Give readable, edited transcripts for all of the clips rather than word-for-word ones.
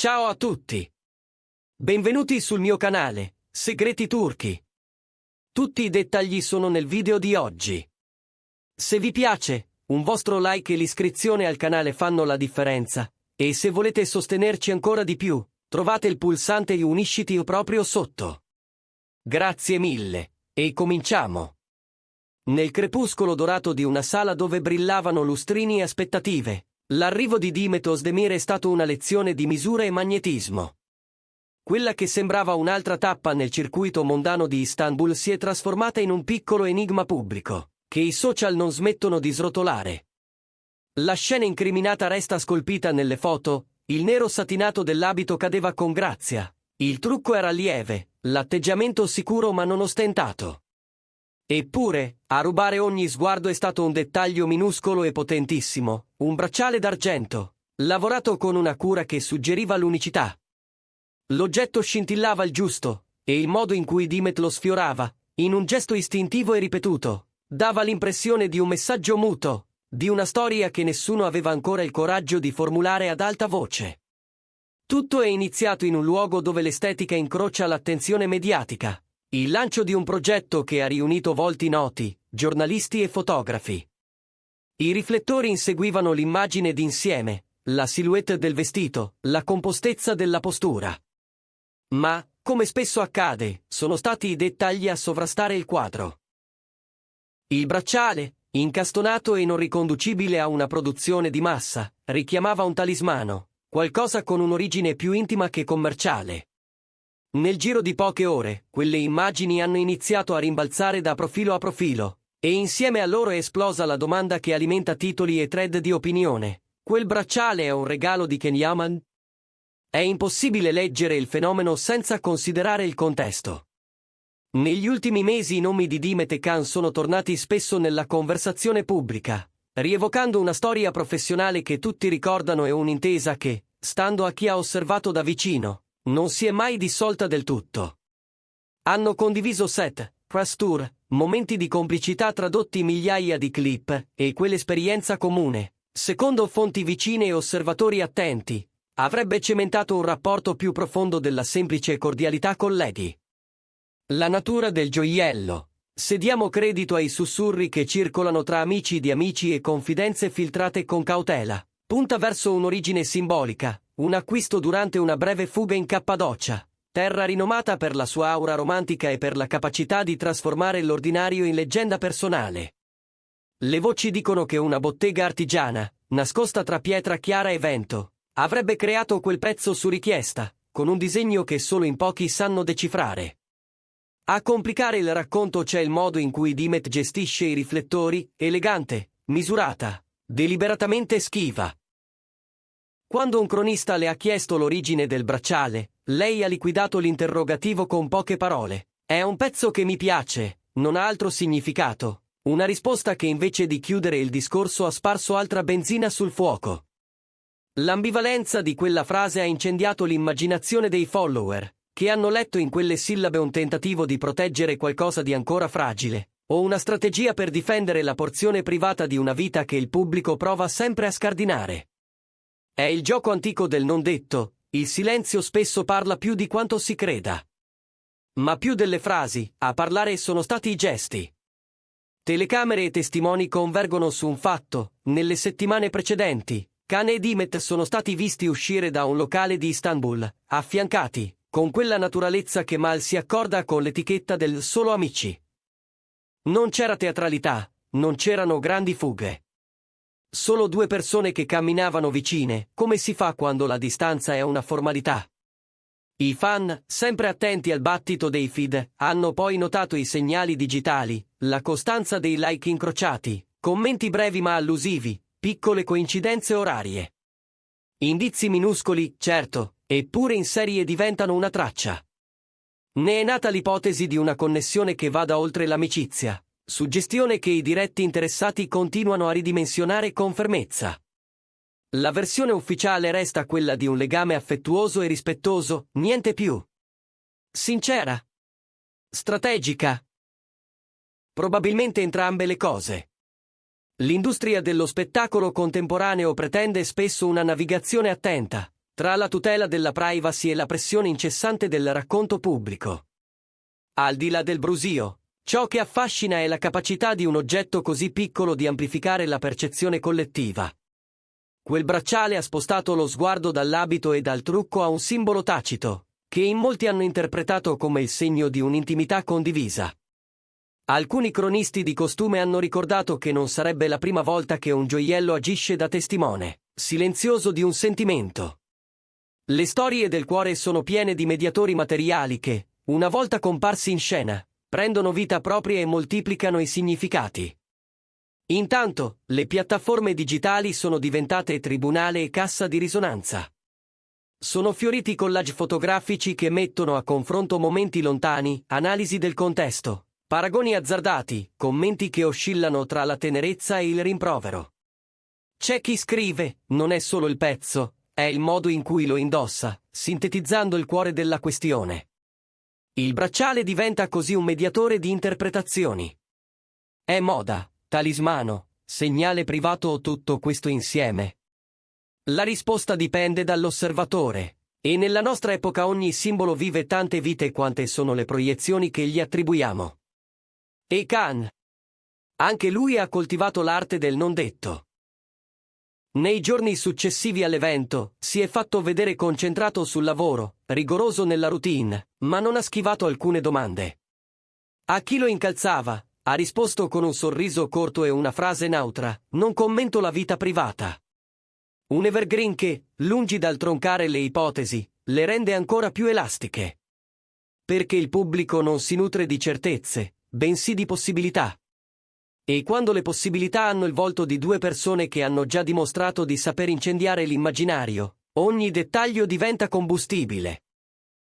Ciao a tutti! Benvenuti sul mio canale, Segreti Turchi. Tutti i dettagli sono nel video di oggi. Se vi piace, un vostro like e l'iscrizione al canale fanno la differenza, e se volete sostenerci ancora di più, trovate il pulsante unisciti proprio sotto. Grazie mille, e cominciamo. Nel crepuscolo dorato di una sala dove brillavano lustrini e aspettative, l'arrivo di Demet Özdemir è stato una lezione di misura e magnetismo. Quella che sembrava un'altra tappa nel circuito mondano di Istanbul si è trasformata in un piccolo enigma pubblico, che i social non smettono di srotolare. La scena incriminata resta scolpita nelle foto, il nero satinato dell'abito cadeva con grazia, il trucco era lieve, l'atteggiamento sicuro ma non ostentato. Eppure, a rubare ogni sguardo è stato un dettaglio minuscolo e potentissimo, un bracciale d'argento, lavorato con una cura che suggeriva l'unicità. L'oggetto scintillava il giusto, e il modo in cui Demet lo sfiorava, in un gesto istintivo e ripetuto, dava l'impressione di un messaggio muto, di una storia che nessuno aveva ancora il coraggio di formulare ad alta voce. Tutto è iniziato in un luogo dove l'estetica incrocia l'attenzione mediatica. Il lancio di un progetto che ha riunito volti noti, giornalisti e fotografi. I riflettori inseguivano l'immagine d'insieme, la silhouette del vestito, la compostezza della postura. Ma, come spesso accade, sono stati i dettagli a sovrastare il quadro. Il bracciale, incastonato e non riconducibile a una produzione di massa, richiamava un talismano, qualcosa con un'origine più intima che commerciale. Nel giro di poche ore, quelle immagini hanno iniziato a rimbalzare da profilo a profilo, e insieme a loro è esplosa la domanda che alimenta titoli e thread di opinione. Quel bracciale è un regalo di Ken Yaman? È impossibile leggere il fenomeno senza considerare il contesto. Negli ultimi mesi i nomi di Demet e Khan sono tornati spesso nella conversazione pubblica, rievocando una storia professionale che tutti ricordano e un'intesa che, stando a chi ha osservato da vicino, non si è mai dissolta del tutto. Hanno condiviso set, press tour, momenti di complicità tradotti in migliaia di clip, e quell'esperienza comune, secondo fonti vicine e osservatori attenti, avrebbe cementato un rapporto più profondo della semplice cordialità colleghi. La natura del gioiello. Se diamo credito ai sussurri che circolano tra amici di amici e confidenze filtrate con cautela, punta verso un'origine simbolica, un acquisto durante una breve fuga in Cappadocia, terra rinomata per la sua aura romantica e per la capacità di trasformare l'ordinario in leggenda personale. Le voci dicono che una bottega artigiana, nascosta tra pietra chiara e vento, avrebbe creato quel pezzo su richiesta, con un disegno che solo in pochi sanno decifrare. A complicare il racconto c'è il modo in cui Demet gestisce i riflettori, elegante, misurata, deliberatamente schiva. Quando un cronista le ha chiesto l'origine del bracciale, lei ha liquidato l'interrogativo con poche parole. È un pezzo che mi piace, non ha altro significato. Una risposta che invece di chiudere il discorso ha sparso altra benzina sul fuoco. L'ambivalenza di quella frase ha incendiato l'immaginazione dei follower, che hanno letto in quelle sillabe un tentativo di proteggere qualcosa di ancora fragile, o una strategia per difendere la porzione privata di una vita che il pubblico prova sempre a scardinare. È il gioco antico del non detto, il silenzio spesso parla più di quanto si creda. Ma più delle frasi, a parlare sono stati i gesti. Telecamere e testimoni convergono su un fatto: nelle settimane precedenti, Khan e Demet sono stati visti uscire da un locale di Istanbul, affiancati, con quella naturalezza che mal si accorda con l'etichetta del solo amici. Non c'era teatralità, non c'erano grandi fughe. Solo due persone che camminavano vicine, come si fa quando la distanza è una formalità. I fan, sempre attenti al battito dei feed, hanno poi notato i segnali digitali, la costanza dei like incrociati, commenti brevi ma allusivi, piccole coincidenze orarie. Indizi minuscoli, certo, eppure in serie diventano una traccia. Ne è nata l'ipotesi di una connessione che vada oltre l'amicizia, suggestione che i diretti interessati continuano a ridimensionare con fermezza. La versione ufficiale resta quella di un legame affettuoso e rispettoso, niente più. Sincera? Strategica? Probabilmente entrambe le cose. L'industria dello spettacolo contemporaneo pretende spesso una navigazione attenta, tra la tutela della privacy e la pressione incessante del racconto pubblico. Al di là del brusio, ciò che affascina è la capacità di un oggetto così piccolo di amplificare la percezione collettiva. Quel bracciale ha spostato lo sguardo dall'abito e dal trucco a un simbolo tacito, che in molti hanno interpretato come il segno di un'intimità condivisa. Alcuni cronisti di costume hanno ricordato che non sarebbe la prima volta che un gioiello agisce da testimone silenzioso di un sentimento. Le storie del cuore sono piene di mediatori materiali che, una volta comparsi in scena, prendono vita propria e moltiplicano i significati. Intanto, le piattaforme digitali sono diventate tribunale e cassa di risonanza. Sono fioriti collage fotografici che mettono a confronto momenti lontani, analisi del contesto, paragoni azzardati, commenti che oscillano tra la tenerezza e il rimprovero. C'è chi scrive, non è solo il pezzo, è il modo in cui lo indossa, sintetizzando il cuore della questione. Il bracciale diventa così un mediatore di interpretazioni. È moda, talismano, segnale privato o tutto questo insieme? La risposta dipende dall'osservatore, e nella nostra epoca ogni simbolo vive tante vite quante sono le proiezioni che gli attribuiamo. E Khan. Anche lui ha coltivato l'arte del non detto. Nei giorni successivi all'evento, si è fatto vedere concentrato sul lavoro, rigoroso nella routine, ma non ha schivato alcune domande. A chi lo incalzava, ha risposto con un sorriso corto e una frase neutra: non commento la vita privata. Un evergreen che, lungi dal troncare le ipotesi, le rende ancora più elastiche. Perché il pubblico non si nutre di certezze, bensì di possibilità. E quando le possibilità hanno il volto di due persone che hanno già dimostrato di saper incendiare l'immaginario, ogni dettaglio diventa combustibile.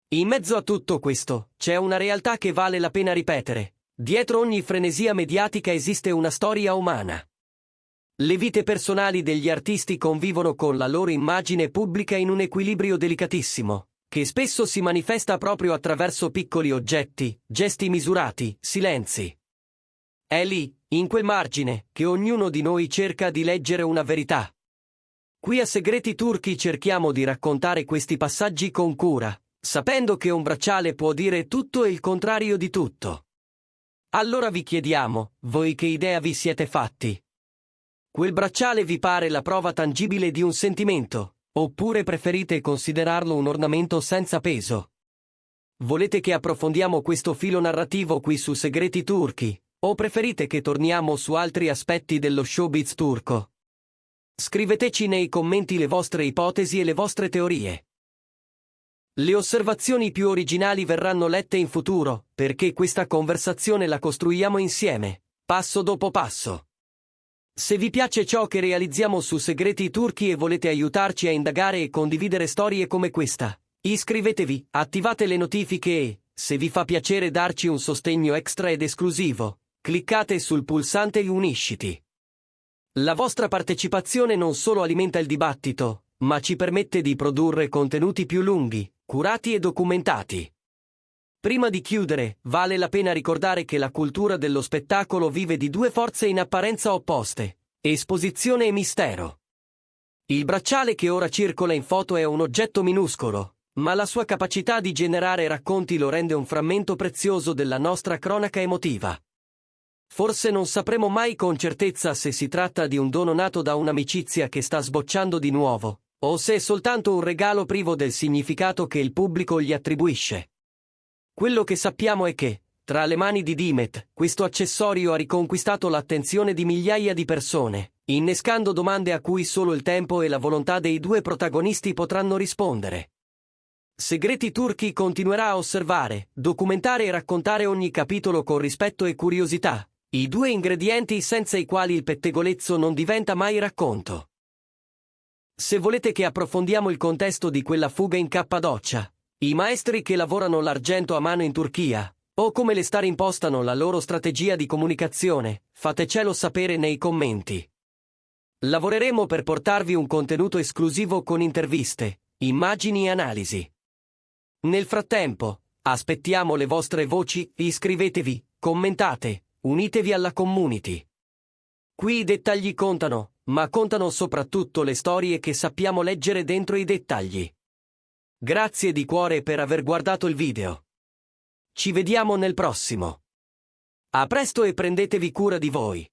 In mezzo a tutto questo, c'è una realtà che vale la pena ripetere: dietro ogni frenesia mediatica esiste una storia umana. Le vite personali degli artisti convivono con la loro immagine pubblica in un equilibrio delicatissimo, che spesso si manifesta proprio attraverso piccoli oggetti, gesti misurati, silenzi. È lì, in quel margine, che ognuno di noi cerca di leggere una verità. Qui a Segreti Turchi cerchiamo di raccontare questi passaggi con cura, sapendo che un bracciale può dire tutto e il contrario di tutto. Allora vi chiediamo, voi che idea vi siete fatti? Quel bracciale vi pare la prova tangibile di un sentimento, oppure preferite considerarlo un ornamento senza peso? Volete che approfondiamo questo filo narrativo qui su Segreti Turchi, o preferite che torniamo su altri aspetti dello showbiz turco? Scriveteci nei commenti le vostre ipotesi e le vostre teorie. Le osservazioni più originali verranno lette in futuro, perché questa conversazione la costruiamo insieme, passo dopo passo. Se vi piace ciò che realizziamo su Segreti Turchi e volete aiutarci a indagare e condividere storie come questa, iscrivetevi, attivate le notifiche e, se vi fa piacere darci un sostegno extra ed esclusivo, cliccate sul pulsante Unisciti. La vostra partecipazione non solo alimenta il dibattito, ma ci permette di produrre contenuti più lunghi, curati e documentati. Prima di chiudere, vale la pena ricordare che la cultura dello spettacolo vive di due forze in apparenza opposte: esposizione e mistero. Il bracciale che ora circola in foto è un oggetto minuscolo, ma la sua capacità di generare racconti lo rende un frammento prezioso della nostra cronaca emotiva. Forse non sapremo mai con certezza se si tratta di un dono nato da un'amicizia che sta sbocciando di nuovo, o se è soltanto un regalo privo del significato che il pubblico gli attribuisce. Quello che sappiamo è che, tra le mani di Dimet, questo accessorio ha riconquistato l'attenzione di migliaia di persone, innescando domande a cui solo il tempo e la volontà dei due protagonisti potranno rispondere. Segreti Turchi continuerà a osservare, documentare e raccontare ogni capitolo con rispetto e curiosità, i due ingredienti senza i quali il pettegolezzo non diventa mai racconto. Se volete che approfondiamo il contesto di quella fuga in Cappadocia, i maestri che lavorano l'argento a mano in Turchia, o come le star impostano la loro strategia di comunicazione, fatecelo sapere nei commenti. Lavoreremo per portarvi un contenuto esclusivo con interviste, immagini e analisi. Nel frattempo, aspettiamo le vostre voci, iscrivetevi, commentate, unitevi alla community. Qui i dettagli contano, ma contano soprattutto le storie che sappiamo leggere dentro i dettagli. Grazie di cuore per aver guardato il video. Ci vediamo nel prossimo. A presto e prendetevi cura di voi.